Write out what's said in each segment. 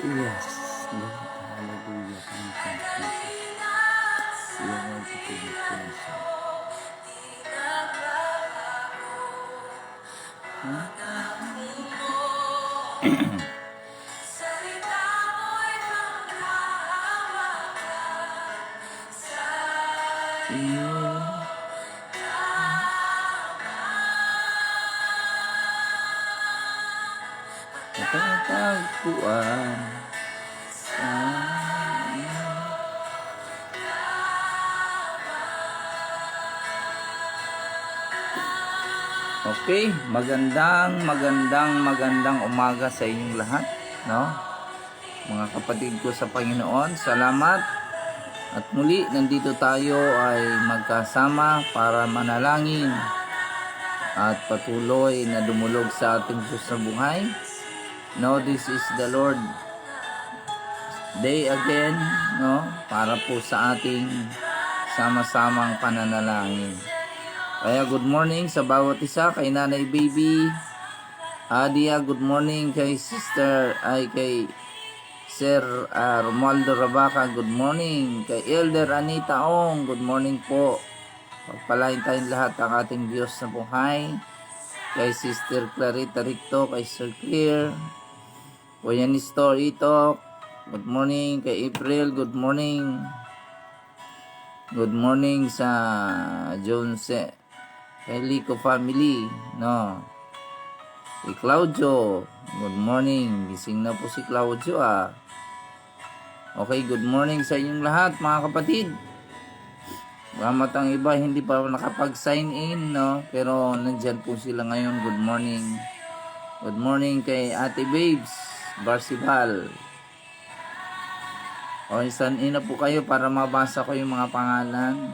Yes, Lord, hallelujah, thank you, Jesus. You are worthy to be praised. Katagpuan sa Okay, magandang umaga sa inyong lahat, no? Mga kapatid ko sa Panginoon, salamat. At muli, nandito tayo ay magkasama para manalangin at patuloy na dumulog sa ating Diyos na buhay. No, this is the Lord day again, no? Para po sa ating sama-samang pananalangin. Kaya good morning sa bawat isa, kay Nanay Baby Adia, good morning kay Sister, kay Sir Romualdo Rabaca, good morning kay Elder Anita Ong, good morning po. Pagpalain tayong lahat ang ating Diyos na buhay. Kay Sister Clarita Ricto, kay Sir Clear, Kuya Nestor Ito, good morning kay April, good morning. Good morning sa Jones, kay Lico family, no? Kay Claudio, good morning. Gising na po si Claudio, Okay, good morning sa inyong lahat, mga kapatid. Bagamat ang iba hindi pa nakapag-sign in, no? Pero nandyan po sila ngayon. Good morning. Good morning kay Ate Babes Barsibal. Saan na po kayo para mabasa ko yung mga pangalan.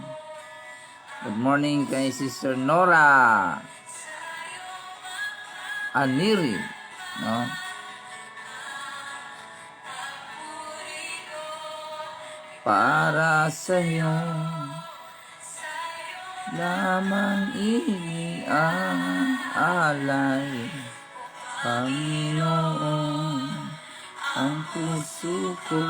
Good morning kay Sister Nora Aniri, no? Para sa'yo lamang ang alay, Panginoon, ang puso ko.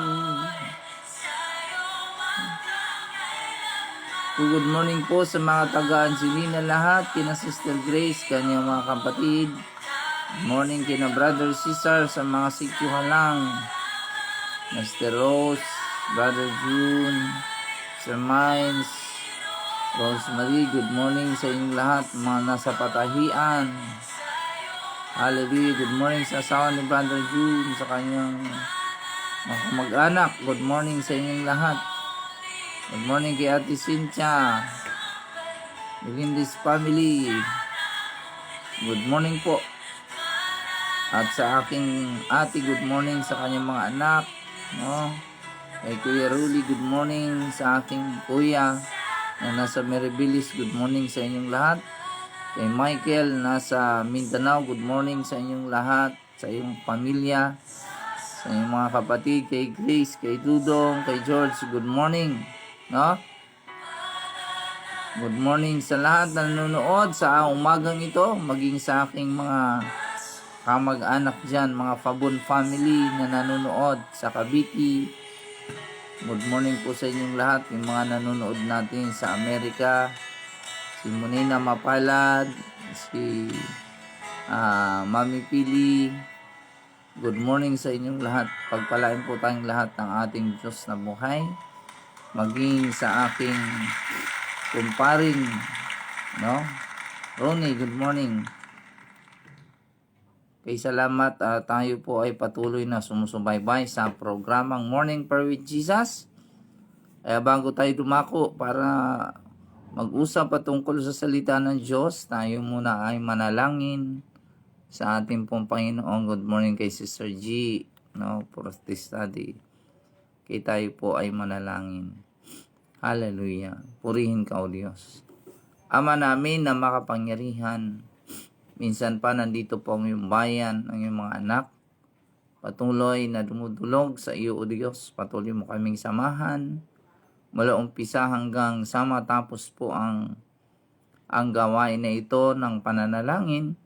Good morning po sa mga taga-Angelina lahat, kina Sister Grace, kanyang mga kapatid. Good morning kina Brother Cesar sa mga sikyuhan lang. Mr. Rose, Brother June, Sir Mines, Rosemary, good morning sa inyong lahat, mga nasa Patahian. Hallelujah, good morning sa asawa ni Brother June, sa kanyang mga mag-anak. Good morning sa inyong lahat. Good morning kay Ate Cynthia, within this family. Good morning po. At sa aking ate, good morning sa kanyang mga anak, no? Kay Kuya Ruli, good morning sa aking kuya na nasa Meribilis, good morning sa inyong lahat. Kay Michael, nasa Mindanao, good morning sa inyong lahat, sa iyong pamilya, sa inyong mga kapatid. Kay Grace, kay Dudong, kay George, good morning, no? Good morning sa lahat na nanonood sa umagang ito, maging sa aking mga kamag-anak dyan, mga Fabon family na nanonood sa Cavite. Good morning po sa inyong lahat, yung mga nanonood natin sa Amerika, si Monina Mapalad, si Mami Pili. Good morning sa inyong lahat. Pagpalain po tayong lahat ng ating Diyos na buhay, maging sa aking kumparing, no? Ronnie, good morning. Kay salamat, tayo po ay patuloy na sumusubaybay sa programang Morning Prayer with Jesus. Kaya bago tayo dumako para mag-usap patungkol sa salita ng Diyos, tayo muna ay manalangin sa ating pong Panginoon. Good morning kay Sister G, no, for this study. Kaya tayo po ay manalangin. Hallelujah. Purihin ka, O Diyos. Ama namin na makapangyarihan, minsan pa nandito po ang iyong bayan, ang iyong mga anak, patuloy na dumudulog sa iyo, O Diyos. Patuloy mo kaming samahan, mula umpisa hanggang sa matapos po ang gawain na ito ng pananalangin.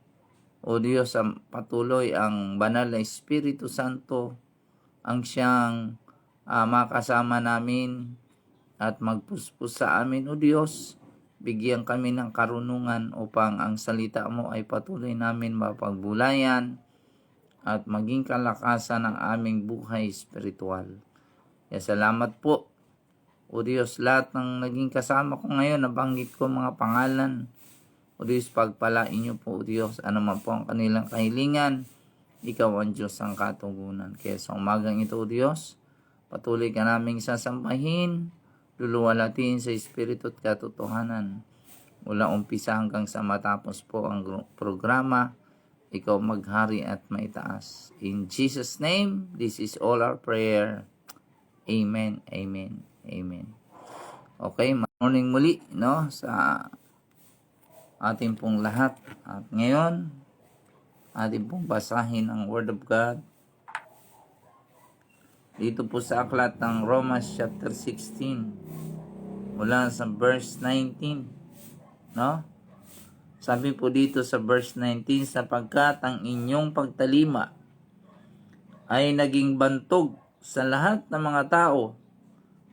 O Diyos, patuloy ang banal na Espiritu Santo ang siyang makasama namin at magpuspos sa amin, O Diyos. Bigyan kami ng karunungan upang ang salita mo ay patuloy namin mapagbulayan at maging kalakasan ng aming buhay espiritual. Kaya salamat po, O Diyos, lahat ng naging kasama ko ngayon, nabanggit ko mga pangalan. O Diyos, pagpalain niyo po, O Diyos, ano man po ang kanilang kahilingan, ikaw ang Diyos ang katugunan. Kaya sa umagang ito, O Diyos, patuloy ka naming sasambahin, luluwalatin sa Espiritu at katotohanan. Mula umpisa hanggang sa matapos po ang programa, ikaw maghari at maitaas. In Jesus' name, this is all our prayer. Amen, amen, amen. Okay, morning muli, no, sa ating pong lahat. At ngayon, ating pong basahin ang Word of God. Dito po sa aklat ng Romans chapter 16, mula sa verse 19. No? Sabi po dito sa verse 19, sapagkat ang inyong pagtalima ay naging bantog sa lahat ng mga tao,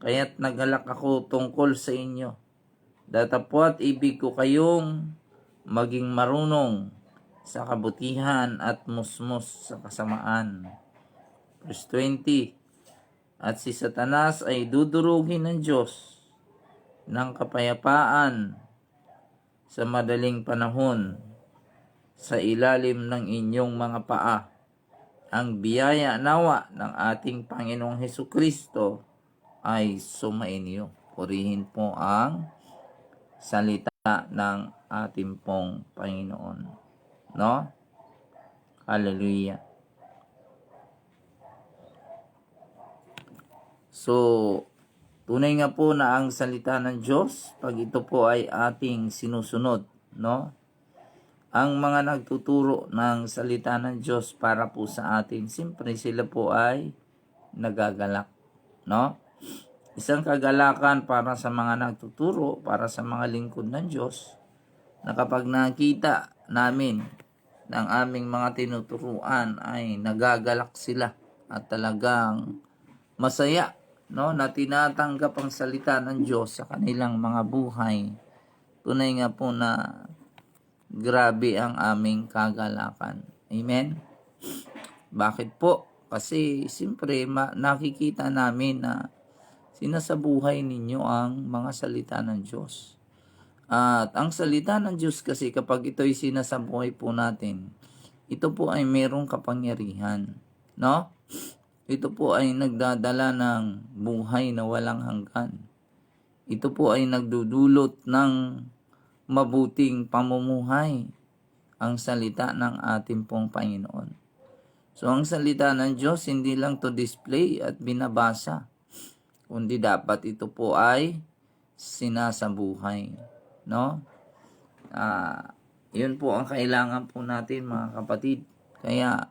kaya't nagalak ako tungkol sa inyo. Datapwat ibig ko kayong maging marunong sa kabutihan at musmos sa kasamaan. Verse 20, at si Satanas ay dudurugin ng Diyos ng kapayapaan sa madaling panahon sa ilalim ng inyong mga paa. Ang biyaya nawa ng ating Panginoong Hesukristo ay sumainyo. Purihin po ang salita ng ating pong Panginoon. No? Hallelujah. So, tunay nga po na ang salita ng Diyos, pag ito po ay ating sinusunod, no? Ang mga nagtuturo ng salita ng Diyos para po sa atin, siyempre sila po ay nagagalak, no? Isang kagalakan para sa mga nagtuturo, para sa mga lingkod ng Diyos, na kapag nakita namin ng aming mga tinuturuan ay nagagalak sila at talagang masaya, no, na tinatanggap ang salita ng Diyos sa kanilang mga buhay. Tunay nga po na grabe ang aming kagalakan. Amen? Bakit po? Kasi siyempre nakikita namin na sinasabuhay ninyo ang mga salita ng Diyos. At ang salita ng Diyos kasi kapag ito'y sinasabuhay po natin, ito po ay merong kapangyarihan. No? Ito po ay nagdadala ng buhay na walang hanggan. Ito po ay nagdudulot ng mabuting pamumuhay, ang salita ng ating pong Panginoon. So ang salita ng Diyos hindi lang to display at binabasa, kundi dapat ito po ay sinasabuhay, no? Yun po ang kailangan po natin, mga kapatid. Kaya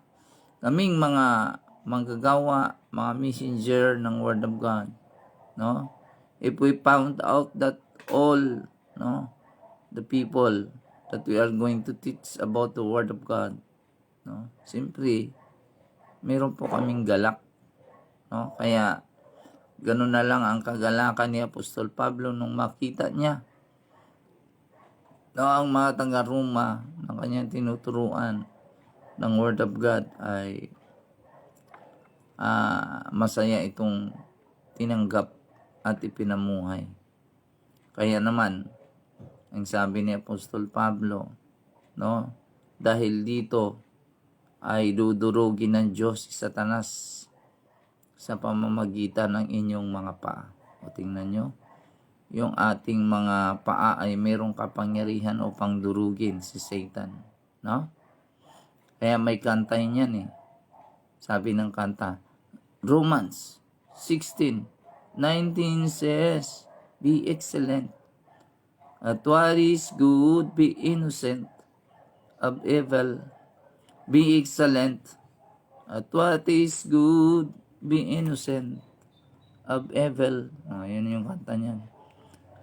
kaming mga manggagawa, mga messenger ng Word of God, no? If we found out that all, no, the people that we are going to teach about the Word of God, no, simply meron po kaming galak, no? Kaya ganun na lang ang kagalakan ni Apostol Pablo nung makita niya, no, ang mga taga-Roma ng kanyang tinuturuan ng Word of God ay masaya itong tinanggap at ipinamuhay. Kaya naman, ang sabi ni Apostol Pablo, no, dahil dito ay dudurugin ng Diyos si Satanas sa pamamagitan ng inyong mga paa. O tingnan nyo, yung ating mga paa ay mayroong kapangyarihan upang durugin si Satan, no? Kaya may kanta niyan eh. Sabi ng kanta, Romans 16:19 says, be excellent. At what is good, be innocent of evil. Be excellent. At what is good, be innocent of evil. Yun yung kanta niyan.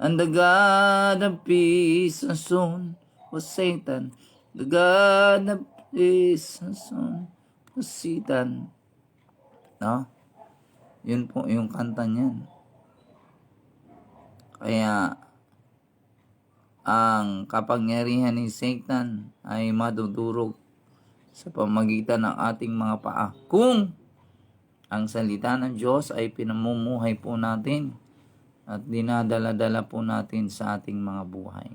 And the God of peace and soon was Satan. The God of peace and soon was Satan. No? Yun po yung kanta niyan. Kaya, ang kapangyarihan ni Satan ay madudurog sa pamagitan ng ating mga paa. Kung ang salita ng Diyos ay pinamumuhay po natin at dinadala-dala po natin sa ating mga buhay.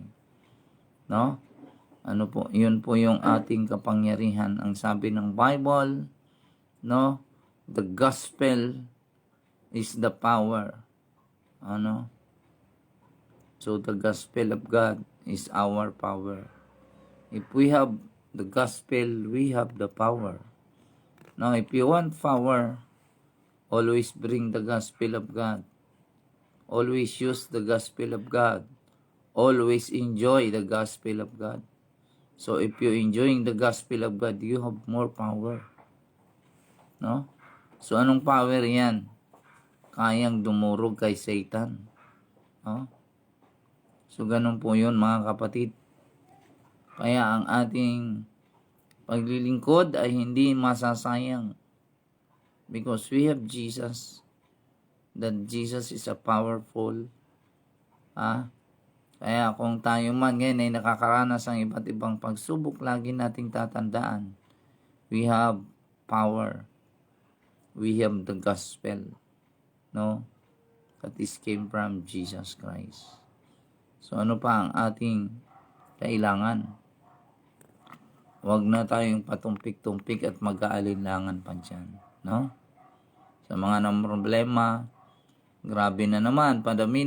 No? Ano po? Yun po yung ating kapangyarihan. Ang sabi ng Bible, no? The gospel is the power. Ano? So the gospel of God is our power. If we have the gospel, we have the power. Now, if you want power, always bring the gospel of God. Always use the gospel of God. Always enjoy the gospel of God. So if you're enjoying the gospel of God, you have more power. No? So anong power yan? Kayang dumurog kay Satan. No? So ganun po yun mga kapatid. Kaya ang ating paglilingkod ay hindi masasayang. Because we have Jesus. That Jesus is a powerful. Kaya kung tayo man ngayon ay nakakaranas ng iba't ibang pagsubok, lagi nating tatandaan. We have power. We have the gospel. No? That is came from Jesus Christ. So ano pa ang ating kailangan? Huwag na tayong patumpik-tumpik at mag-aalinlangan pa dyan. No? Sa mga ng problema, grabe na naman, padami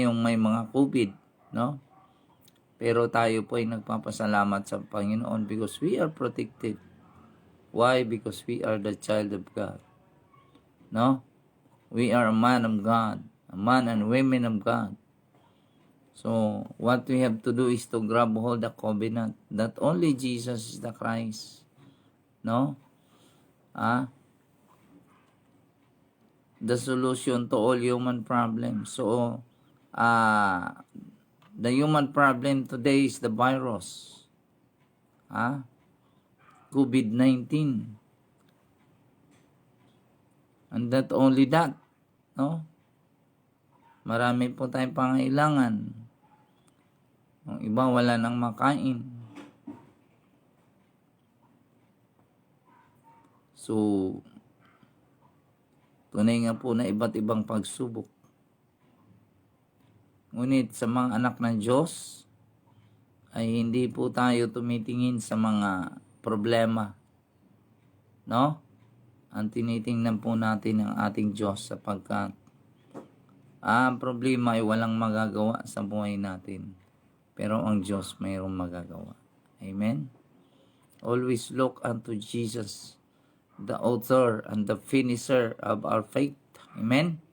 yung may mga COVID. No? Pero tayo po ay nagpapasalamat sa Panginoon because we are protected. Why? Because we are the child of God. No? We are a man of God. A man and women of God. So, what we have to do is to grab hold the covenant that only Jesus is the Christ. No? The solution to all human problems. So, the human problem today is the virus. COVID-19. And not only that, no? Marami po tayong pangailangan. Ang iba wala nang makain. So, tunay nga po na iba't ibang pagsubok. Ngunit sa mga anak ng Diyos, ay hindi po tayo tumitingin sa mga problema. No? Ang tinitingnan po natin ang ating Diyos sapagkat ang problema ay walang magagawa sa buhay natin. Pero ang Diyos mayroong magagawa. Amen? Always look unto Jesus, the author and the finisher of our faith. Amen?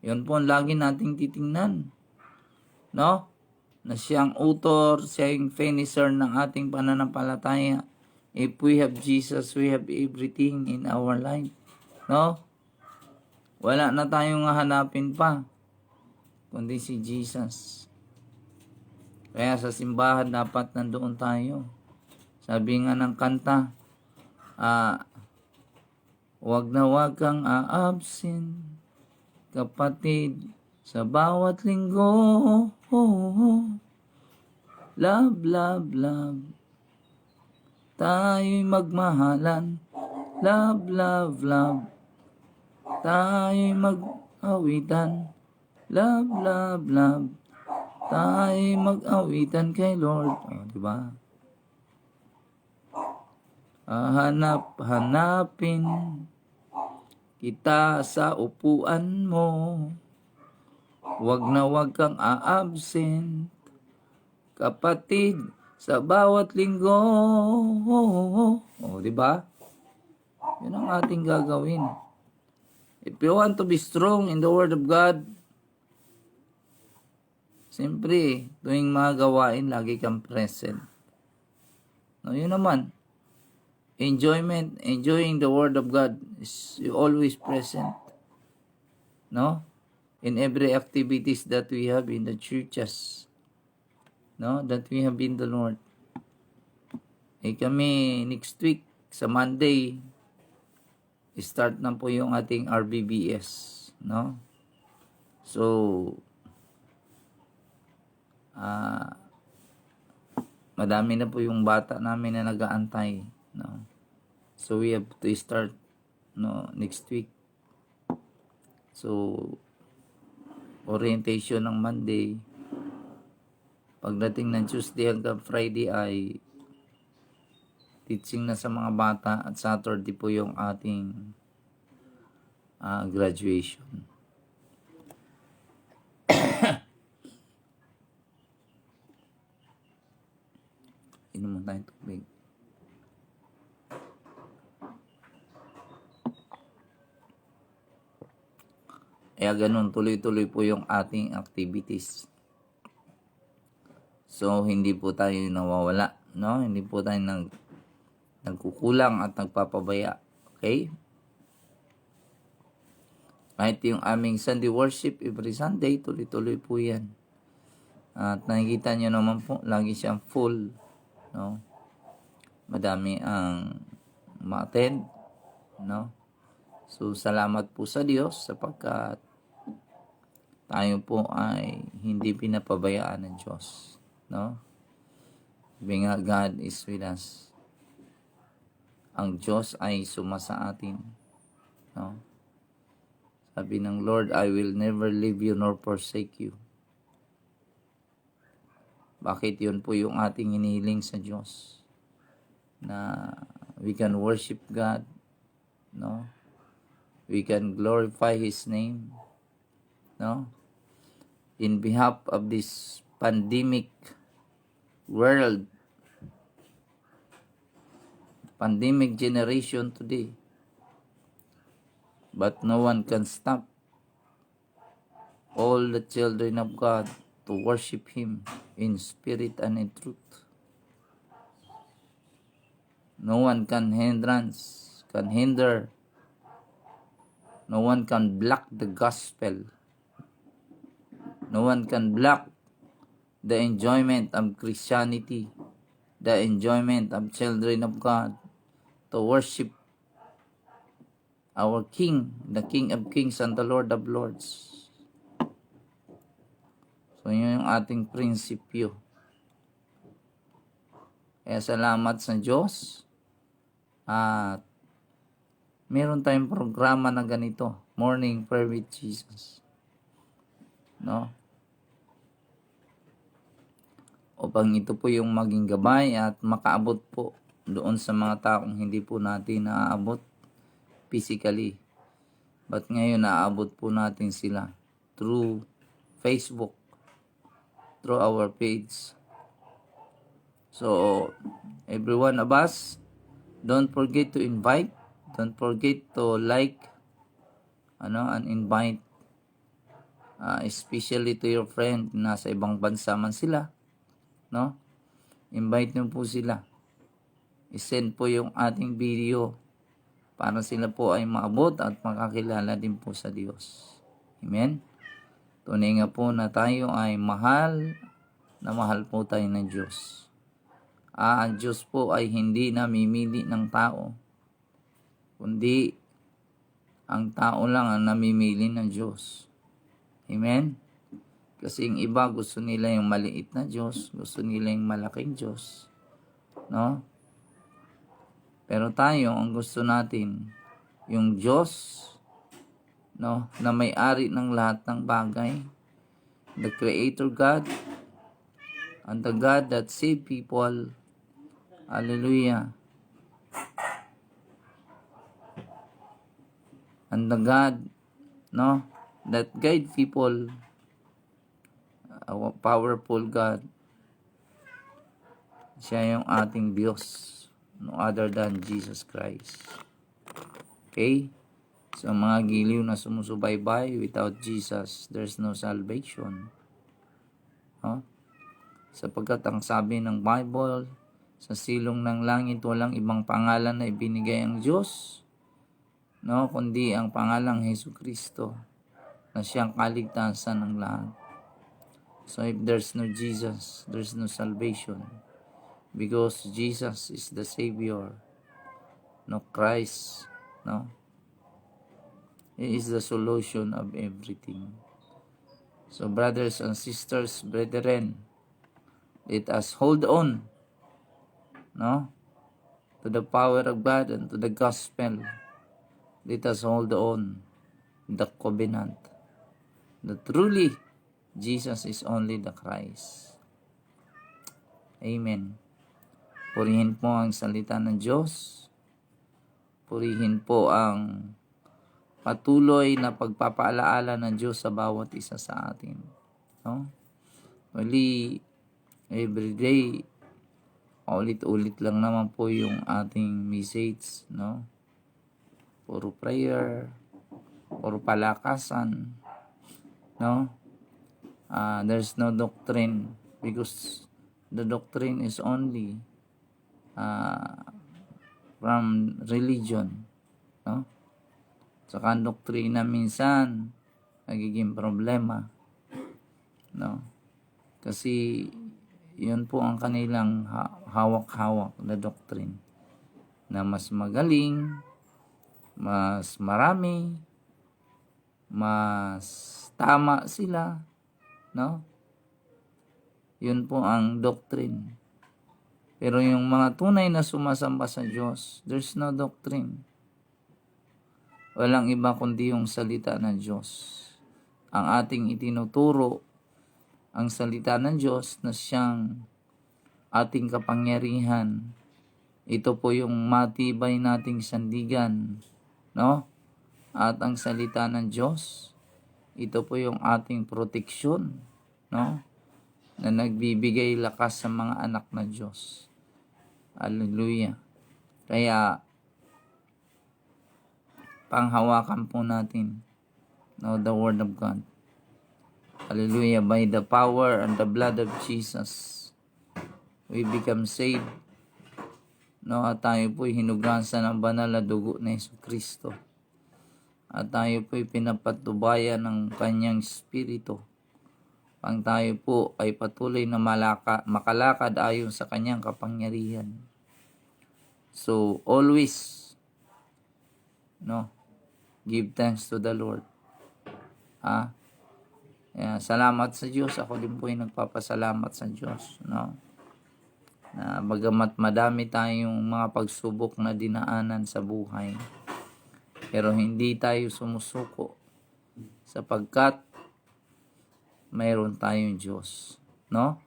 Yun po ang lagi nating titingnan. No? Na siyang author, siya yung finisher ng ating pananampalataya. If we have Jesus, we have everything in our life. No? Wala na tayong hanapin pa, kundi si Jesus. Kaya sa simbahan dapat nandoon tayo. Sabi nga ng kanta, wag na wag kang a-absent, kapatid, sa bawat linggo. Love, love, love. Tayo'y magmahalan. Love, love, love. Tayo'y mag-awitan. Love, love, love. Tayo'y mag-awitan kay Lord. Diba? Hanapin kita sa upuan mo. Wag na wag kang a-absent, kapatid, sa bawat linggo. Diba? Yun ang ating gagawin. If you want to be strong in the Word of God, Siyempre, tuwing mga gawain, lagi kang present. No, yun naman. Enjoying the Word of God is always present. No? In every activities that we have in the churches. No? That we have in the Lord. Kami next week, sa Monday, start na po yung ating RBBS. No? So, madami na po yung bata namin na nag-aantay. No? So, we have to start next week. So, orientation ng Monday. Pagdating ng Tuesday hanggang Friday ay teaching na sa mga bata at Saturday po yung ating graduation. Inom mo tayong tubig. Kaya ganun, tuloy-tuloy po yung ating activities. So, hindi po tayo nawawala, no? Hindi po tayo nagkukulang at nagpapabaya. Okay? Kahit yung aming Sunday worship every Sunday, tuloy-tuloy po yan. At nakikita nyo naman po, lagi siyang full, no? Madami ang ma-attend, no? So, salamat po sa Diyos sapagkat tayo po ay hindi pinapabayaan ng Diyos, no? Sabi nga, God is with us. Ang Diyos ay sumasa atin, no? Sabi ng Lord, I will never leave you nor forsake you. Bakit yun po yung ating hinihiling sa Diyos? Na we can worship God, no? We can glorify His name, no? In behalf of this pandemic world, pandemic generation today. But no one can stop all the children of God to worship Him in spirit and in truth. No one can hinder, no one can block the gospel. No one can block the enjoyment of Christianity, the enjoyment of children of God to worship our King, the King of Kings and the Lord of Lords. So, yun yung ating prinsipyo. Kaya salamat sa Diyos. At meron tayong programa na ganito, Morning Prayer with Jesus. No? Upang ito po yung maging gabay at makaabot po doon sa mga taong hindi po natin naaabot physically. But ngayon naaabot po natin sila through Facebook, through our page. So, every one of us, don't forget to invite, don't forget to like, and invite, especially to your friend, nasa ibang bansa man sila, no? Invite nyo po sila. I-send po yung ating video para sila po ay maabot at makakilala din po sa Diyos. Amen? Tunay nga po na tayo ay mahal na mahal po tayo ng Diyos. Ang Diyos po ay hindi namimili ng tao, kundi ang tao lang ang namimili ng Diyos. Amen? Kasi yung iba gusto nila yung maliit na Diyos, gusto nila yung malaking Diyos. No? Pero tayo, ang gusto natin, yung Diyos, no, na may-ari ng lahat ng bagay, the Creator God, and the God that save people. Hallelujah. And the God, no, that guide people, a powerful God. Siya yung ating Diyos, no other than Jesus Christ. Okay? So, mga giliw na sumusubaybay, without Jesus, there's no salvation. No? Sapagkat ang sabi ng Bible, sa silong ng langit walang ibang pangalan na ibinigay ang Diyos, no, kundi ang pangalang Jesucristo na siyang kaligtasan ng lahat. So if there's no Jesus, there's no salvation, because Jesus is the Savior, no, Christ, no, He is the solution of everything. So brothers and sisters, brethren, let us hold on, no, to the power of God and to the gospel. Let us hold on the covenant that truly Jesus is only the Christ. Amen. Purihin po ang salita ng Diyos. Purihin po ang patuloy na pagpapaalaala ng Diyos sa bawat isa sa atin. No? Muli, everyday, ulit-ulit lang naman po yung ating message. No? Puro prayer, puro palakasan. No? There's no doctrine, because the doctrine is only from religion. No? Saka ang doktrina minsan nagiging problema. No? Kasi yun po ang kanilang hawak-hawak na doctrine, na mas magaling, mas marami, mas tama sila, no? Yun po ang doctrine. Pero yung mga tunay na sumasamba sa Diyos, there's no doctrine. Walang iba kundi yung salita ng Diyos. Ang ating itinuturo, ang salita ng Diyos na siyang ating kapangyarihan. Ito po yung matibay nating sandigan, no? At ang salita ng Diyos, ito po yung ating proteksyon, no? Na nagbibigay lakas sa mga anak ng Diyos. Hallelujah. Kaya panghawakan po natin, no, the Word of God. Hallelujah. By the power and the blood of Jesus, we become saved. No, at tayo po'y hinugasan ng banal na dugo na Jesucristo. At tayo po'y pinapatubayan ng kanyang Espiritu. Pang tayo po ay patuloy na makalakad ayon sa kanyang kapangyarihan. So, always, no, give thanks to the Lord. Salamat sa Diyos. Ako din po ay nagpapasalamat sa Diyos, no? Na bagamat madami tayong mga pagsubok na dinaanan sa buhay, pero hindi tayo sumusuko, sapagkat mayroon tayong Diyos, no?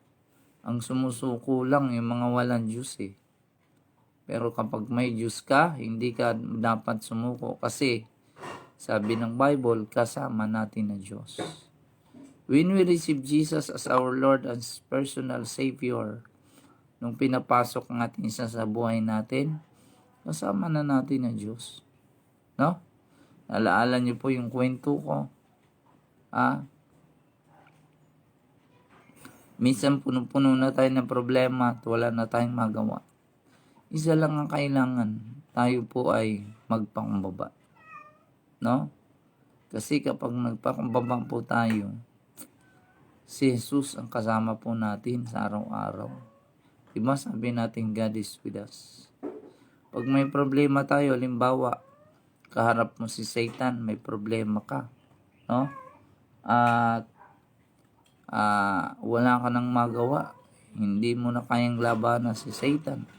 Ang sumusuko lang yung mga walang Diyos eh. Pero kapag may Diyos ka, hindi ka dapat sumuko, kasi sabi ng Bible, kasama natin na Diyos. When we receive Jesus as our Lord and personal Savior, nung pinapasok natin siya sa buhay natin, kasama na natin ang Diyos. No? Alaala niyo po yung kwento ko. Minsan puno-puno na tayo ng problema at wala na tayong magawa. Isa lang ang kailangan, tayo po ay magpakumbaba. No? Kasi kapag nagpakumbaba po tayo, si Jesus ang kasama po natin sa araw-araw. Diba sabi natin, God is with us. Pag may problema tayo, halimbawa, kaharap mo si Satan, may problema ka, no? At wala ka nang magawa, hindi mo na kayang labanan si Satan,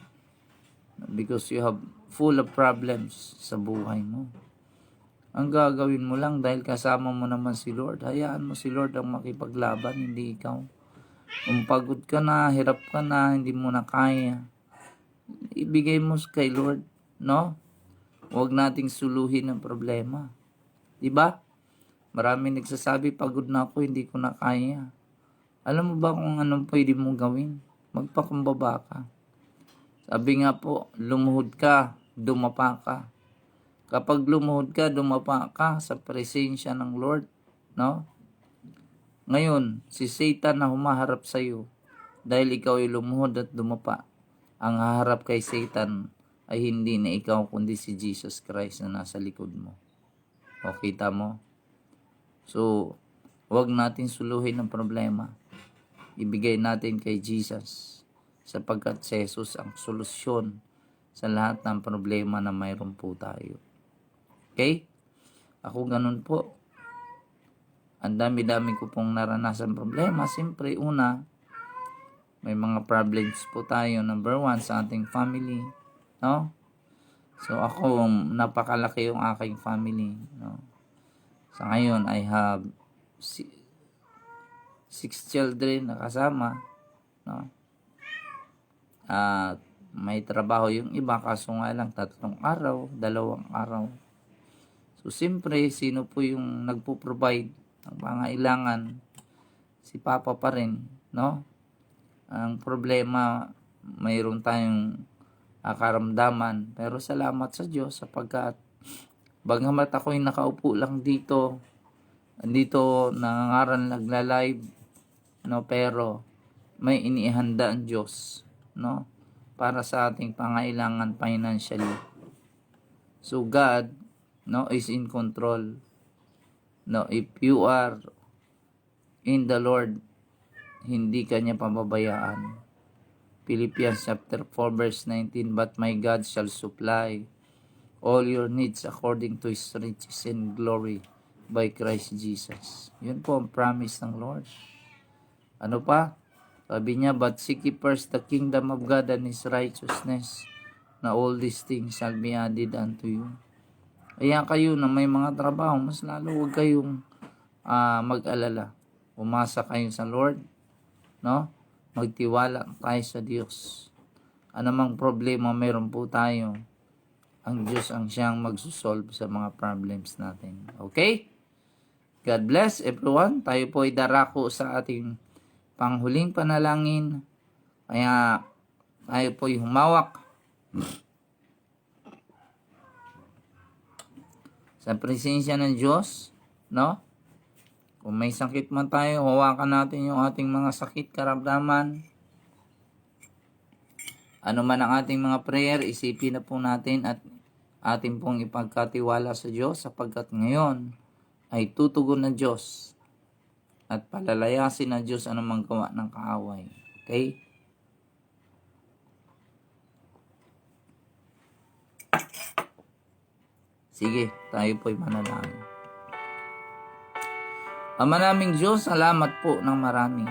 because you have full of problems sa buhay mo. Ang gagawin mo lang, dahil kasama mo naman si Lord, hayaan mo si Lord ang makipaglaban, hindi ikaw. Kung pagod ka na, hirap ka na, hindi mo na kaya, ibigay mo kay Lord, no? Huwag nating suluhin ang problema. Diba? Marami nagsasabi, pagod na ako, hindi ko na kaya. Alam mo ba kung anong pwede mong gawin? Magpakumbaba ka. Sabi nga po, lumuhod ka, dumapa ka. Kapag lumuhod ka, dumapa ka sa presensya ng Lord, no? Ngayon, si Satan na humaharap sa iyo dahil ikaw ay lumuhod at dumapa. Ang haharap kay Satan ay hindi na ikaw kundi si Jesus Christ na nasa likod mo. O kita mo? So, huwag natin suluhin ang problema. Ibigay natin kay Jesus sapagkat si Jesus ang solusyon sa lahat ng problema na mayroon po tayo. Okay? Ako ganun po. Ang dami-dami ko pong naranasan problema. Siyempre, una, may mga problems po tayo. Number one, sa ating family. No? So, ako, napakalaki yung aking family. No? Sa ngayon, I have 6 children na kasama. No? At may trabaho yung iba, kaso nga lang 3 araw, 2 araw. So, siyempre, sino po yung nagpo-provide ng pangailangan? Si Papa pa rin, no? Ang problema, mayroon tayong karamdaman. Pero salamat sa Diyos sapagkat bagamat ako'y nakaupo lang dito nangangaral, nagla-live, no? Pero may inihanda ang Diyos, no? Para sa ating pangailangan financially. So God, no, is in control. No, if you are in the Lord, hindi kanya pababayaan. Philippians chapter 4 verse 19, but my God shall supply all your needs according to His riches and glory by Christ Jesus. Yun po ang promise ng Lord. Ano pa? Sabi niya, but seek ye first the kingdom of God and His righteousness, na all these things shall be added unto you. Kaya kayo na may mga trabaho, mas lalo huwag kayong mag-alala. Umasa kayo sa Lord, no? Magtiwala tayo sa Diyos. Anumang problema meron po tayo, ang Diyos ang siyang magsusolve sa mga problems natin. Okay? God bless everyone. Tayo po ay darako sa ating panghuling panalangin. Kaya tayo po ay humawak sa presensya ng Diyos, no? Kung may sakit man tayo, hawakan natin yung ating mga sakit, karamdaman. Ano man ang ating mga prayer, isipin na po natin at ating pong ipagkatiwala sa Diyos sapagkat ngayon ay tutugon ng Diyos at palalayasin ng Diyos anumang gawa ng kaaway. Okay? Sige, tayo po'y manalangin. Ama naming Diyos, salamat po ng marami.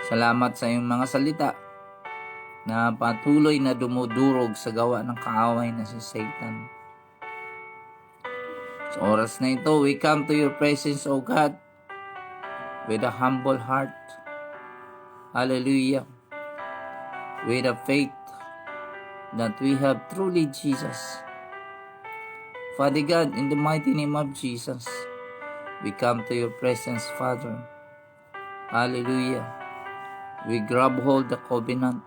Salamat sa iyong mga salita na patuloy na dumudurog sa gawa ng kaaway na si Satan. Sa oras na ito, we come to your presence, O God, with a humble heart. Hallelujah. With a faith that we have truly Jesus. Father God, in the mighty name of Jesus, we come to your presence, Father. Hallelujah. We grab hold the covenant.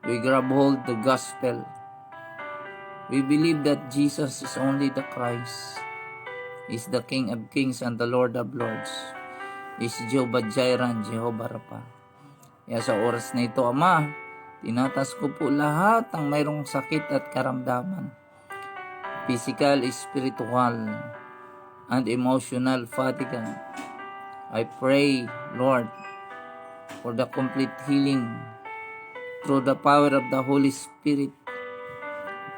We grab hold the gospel. We believe that Jesus is only the Christ. Is the King of Kings and the Lord of Lords. Is Jehovah Jireh and Jehovah Rapha. Kaya sa oras na ito, Ama, tinatas ko po lahat ng mayroong sakit at karamdaman. Physical, spiritual, and emotional fatigue. I pray, Lord, for the complete healing through the power of the Holy Spirit,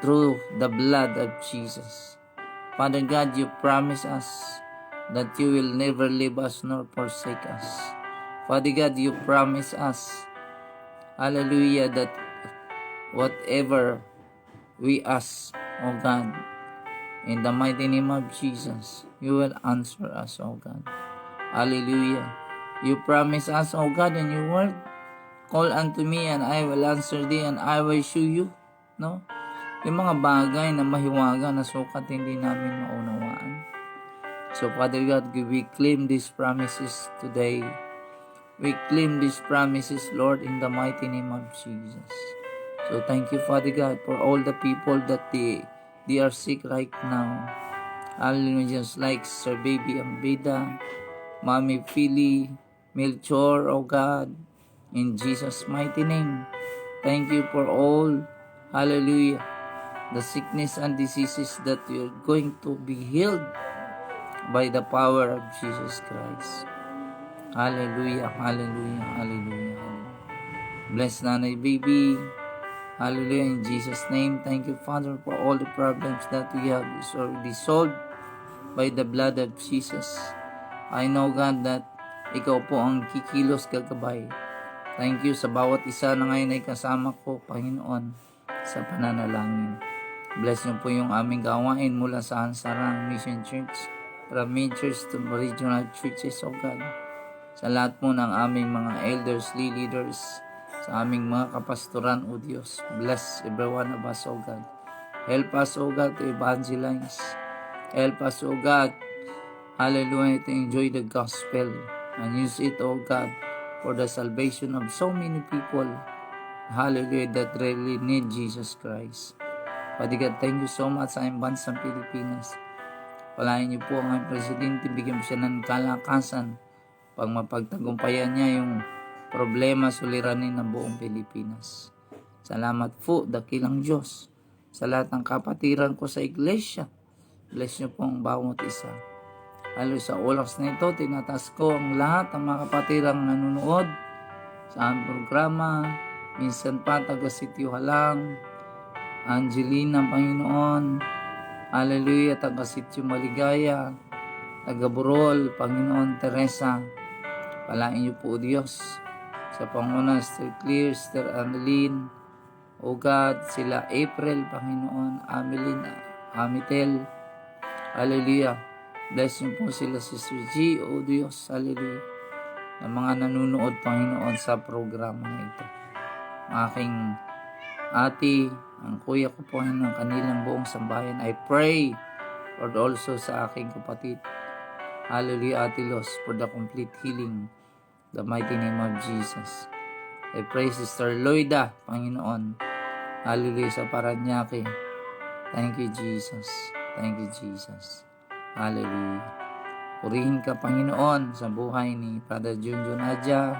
through the blood of Jesus. Father God, you promise us that you will never leave us nor forsake us. Father God, you promise us, hallelujah, that whatever we ask, O God, in the mighty name of Jesus, you will answer us, O God. Hallelujah. You promise us, O God, in your word, call unto me and I will answer thee and I will show you. No? Yung mga bagay na mahiwaga na sukat hindi namin maunawaan. So Father God, we claim these promises today. We claim these promises, Lord, in the mighty name of Jesus. So thank you, Father God, for all the people that they are sick right now. Hallelujah, just like Sir Baby Ambida, Mommy Philly, Melchor, O God, in Jesus' mighty name. Thank you for all, hallelujah, the sickness and diseases that you're going to be healed by the power of Jesus Christ. Hallelujah, hallelujah, hallelujah, hallelujah. Bless Nanay Baby. Hallelujah, in Jesus' name. Thank you, Father, for all the problems that we have is already solved by the blood of Jesus. I know, God, that ikaw po ang kikilos gagabay. Thank you sa bawat isa na ngayon ay kasama ko, Panginoon, sa pananalangin. Bless niyo po yung aming gawain mula sa Hansarang Mission Church, from main church to regional churches, O God. Sa lahat po ng aming mga elders, leaders, sa aming mga kapastoran, O Diyos. Bless every one of us, O God. Help us, O God, to evangelize. Help us, O God, hallelujah, to enjoy the gospel and use it, O God, for the salvation of so many people, hallelujah, that really need Jesus Christ. Father God, thank you so much sa aming bansang Pilipinas. Palayan niyo po ang aming presidente, bigyan mo siya ng kalakasan pag mapagtagumpayan niya yung problema, suliranin ng buong Pilipinas. Salamat po, dakilang Diyos, sa lahat ng kapatiran ko sa iglesia. Bless niyo po ang bawat isa. Halo sa oras na ito, tinatas ko ang lahat ng mga kapatirang nanonood sa aming programa. Minsan pa, taga Sitio Halang, Angelina, Panginoon, hallelujah, taga Sitio Maligaya, taga Burol, Panginoon, Teresa. Palain niyo po, Diyos, sa Panguna, Sister Clear, Sister Annalyn, O God, sila April, Panginoon, Ameline, Amitel, hallelujah. Bless niyo po sila, Sister G, O Diyos, hallelujah, ng mga nanonood, Panginoon, sa programa na ito. Aking ate, ang kuya ko po ng kanilang buong sambayan, I pray, Lord, also sa aking kapatid, hallelujah, Ate Los, for the complete healing, the mighty name of Jesus. I pray, Sister Loida, Panginoon, hallelujah, sa Paranaque. Thank you, Jesus. Thank you, Jesus. Hallelujah. Purihin ka, Panginoon, sa buhay ni Father Junjun Adja,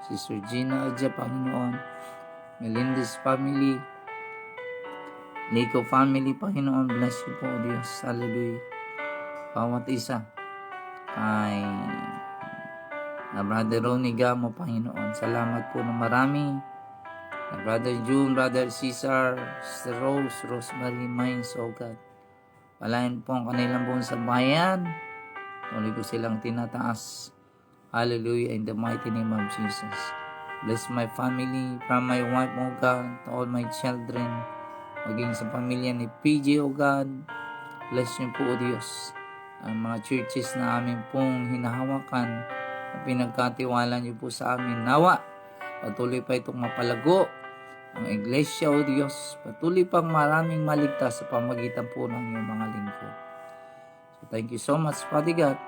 Sister Gina Adja, Panginoon, Melindez family, Nico family, Panginoon, bless you po, Diyos. Hallelujah. Bawat isa. Kay Brother Ronnie Gamo, Panginoon, salamat po na marami. Brother June, Brother Cesar, Sister Rose, Rosemary Mines, O God. Palayan po ang kanilang buong sambayan. Tuloy ko silang tinataas. Hallelujah, in the mighty name of Jesus. Bless my family, from my wife, O God, to all my children, maging sa pamilya ni PJ, O God. Bless niyo po, O Diyos, ang mga churches na amin pong hinahawakan, na pinagkatiwala niyo po sa amin. Nawa, patuloy pa itong mapalago ang iglesia, O Diyos, patuloy pang maraming maligtas sa pamagitan po ng iyong mga lingkod. So thank you so much, Father God.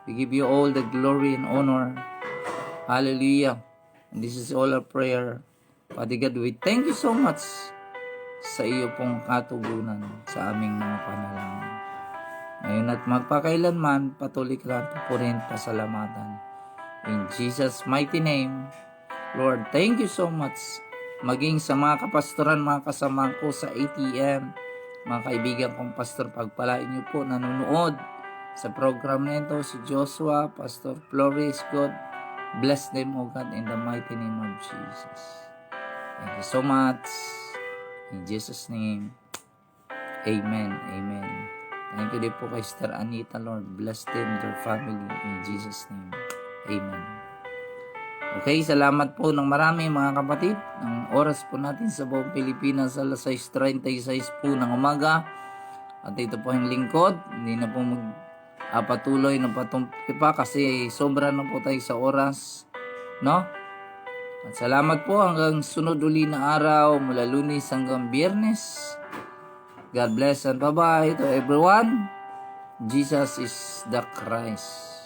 We give you all the glory and honor. Hallelujah. And this is all our prayer. Father God, we thank you so much sa iyo pong katugunan sa aming mga panalangin. Ngayon at magpakailanman, patuloy ka lang pupurin pasalamatan. In Jesus' mighty name, Lord, thank you so much. Maging sa mga kapastoran, mga kasamahan ko sa ATM, mga kaibigan kong pastor, pagpalain niyo po nanonood sa program na ito, si Joshua, Pastor Flores, God, bless them, O God, in the mighty name of Jesus. Thank you so much. In Jesus' name, amen, amen. Thank you din po kay Sister Anita, Lord, bless them, their family, in Jesus' name, amen. Okay, salamat po ng marami mga kapatid. Ang oras po natin sa buong Pilipinas alas 6:36 po ng umaga. At ito po ang lingkod. Hindi na po magpatuloy na patumpi pa kasi sobra na po tayo sa oras. No? At salamat po hanggang sunod uli na araw mula Lunes hanggang Biyernes. God bless and bye-bye to everyone. Jesus is the Christ.